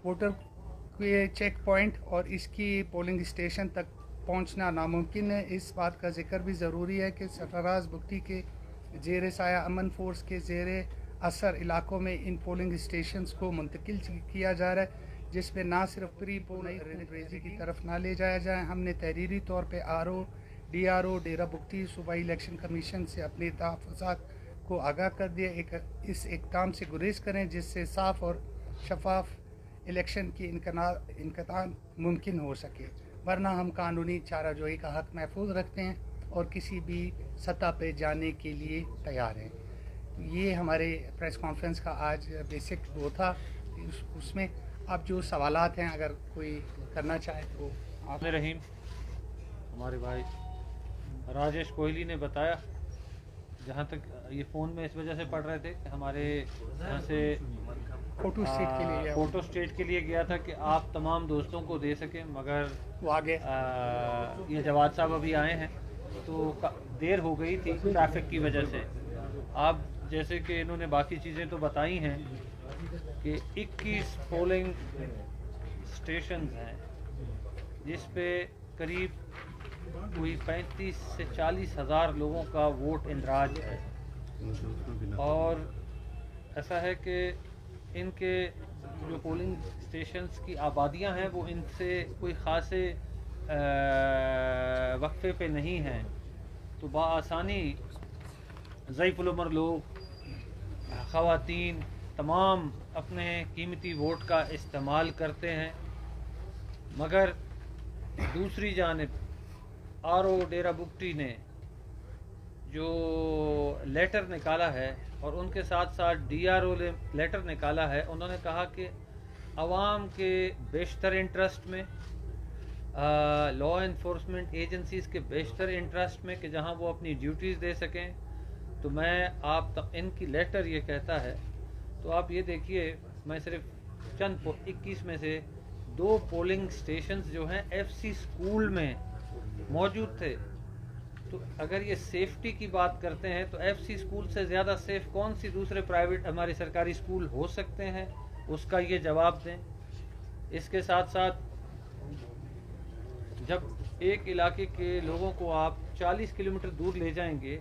Voter के check point और इसकी पोलिंग स्टेशन तक पहुंचना नामुमकिन है। इस बात का जिक्र भी ज़रूरी है कि सरफराज बुगटी के ज़ेर साया अमन फोर्स के ज़ेर असर इलाकों में इन पोलिंग स्टेशंस को मुंतकिल किया जा रहा है, जिसमें ना सिर्फ प्री पोलिंग रेजी की तरफ ना ले जाया जाए। हमने तहरीरी तौर पर DRO डेरा बुगटी सूबाई इलेक्शन कमीशन से अपने तहफ़्फ़ुज़ात को आगाह कर दिया। इस इक़दाम से गुरेज करें जिससे साफ़ और शफाफ इलेक्शन की इनक़ाद मुमकिन हो सके, वरना हम कानूनी चाराजोई का हक़ महफूज रखते हैं और किसी भी सतह पे जाने के लिए तैयार हैं। ये हमारे प्रेस कॉन्फ्रेंस का आज बेसिक वो था। उसमें आप जो सवालात हैं अगर कोई करना चाहे तो आप। रहीम, हमारे भाई राजेश कोहली ने बताया, जहाँ तक ये फ़ोन में इस वजह से पढ़ रहे थे कि हमारे यहाँ से फ़ोटो स्टेट के लिए गया था कि आप तमाम दोस्तों को दे सकें, मगर वो आगे ये जवाद साहब अभी आए हैं तो देर हो गई थी ट्रैफिक की वजह से। आप जैसे कि इन्होंने बाकी चीज़ें तो बताई हैं कि 21 पोलिंग स्टेशन हैं जिस पे करीब कोई 35 से 40 हज़ार लोगों का वोट इंदराज है। और ऐसा है कि इनके जो पोलिंग स्टेशंस की आबादियां हैं वो इनसे कोई ख़ासे वक्फे पे नहीं हैं, तो बआसानी ज़ईफ़ुल उमर लोग, ख़वातीन तमाम अपने कीमती वोट का इस्तेमाल करते हैं। मगर दूसरी जानिब RO डेरा बुगटी ने जो लेटर निकाला है और उनके साथ साथ DRO ने लेटर निकाला है, उन्होंने कहा कि आवाम के बेशतर इंटरेस्ट में, लॉ इन्फोर्समेंट एजेंसीज़ के बेशतर इंटरेस्ट में कि जहां वो अपनी ड्यूटीज़ दे सकें, तो मैं आप तक इनकी लेटर ये कहता है। तो आप ये देखिए, मैं सिर्फ चंद 21 में से 2 पोलिंग स्टेशंस जो हैं FC स्कूल में मौजूद थे। तो अगर ये सेफ्टी की बात करते हैं तो FC स्कूल से ज़्यादा सेफ कौन सी दूसरे प्राइवेट हमारे सरकारी स्कूल हो सकते हैं, उसका ये जवाब दें। इसके साथ साथ जब एक इलाके के लोगों को आप 40 किलोमीटर दूर ले जाएंगे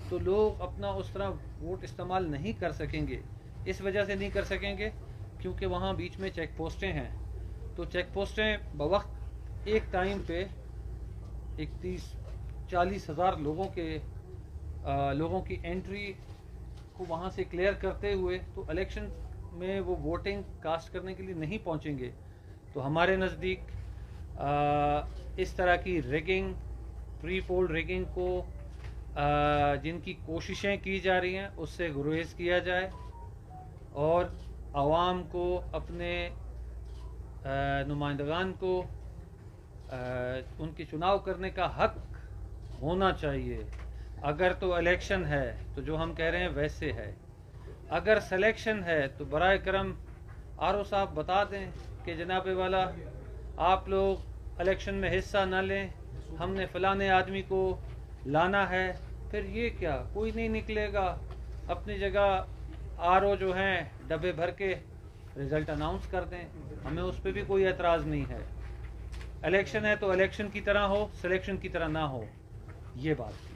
तो लोग अपना उस तरह वोट इस्तेमाल नहीं कर सकेंगे। इस वजह से नहीं कर सकेंगे क्योंकि वहाँ बीच में चेक पोस्टें हैं। तो चेक पोस्टें बवक्त एक टाइम पे 30-40 हज़ार लोगों की एंट्री को वहाँ से क्लियर करते हुए तो इलेक्शन में वो वोटिंग कास्ट करने के लिए नहीं पहुँचेंगे। तो हमारे नज़दीक इस तरह की रिगिंग, प्री पोल रिगिंग को जिनकी कोशिशें की जा रही हैं उससे गुरेज किया जाए और आवाम को अपने नुमाइंदगान को उनकी चुनाव करने का हक होना चाहिए। अगर तो इलेक्शन है तो जो हम कह रहे हैं वैसे है, अगर सिलेक्शन है तो बराए करम RO साहब बता दें कि जनाबे वाला आप लोग इलेक्शन में हिस्सा न लें, हमने फ़लाने आदमी को लाना है। फिर ये क्या, कोई नहीं निकलेगा। अपनी जगह RO जो हैं डब्बे भर के रिज़ल्ट अनाउंस कर दें, हमें उस पर भी कोई एतराज़ नहीं है। इलेक्शन है तो इलेक्शन की तरह हो, सिलेक्शन की तरह ना हो, ये बात थी।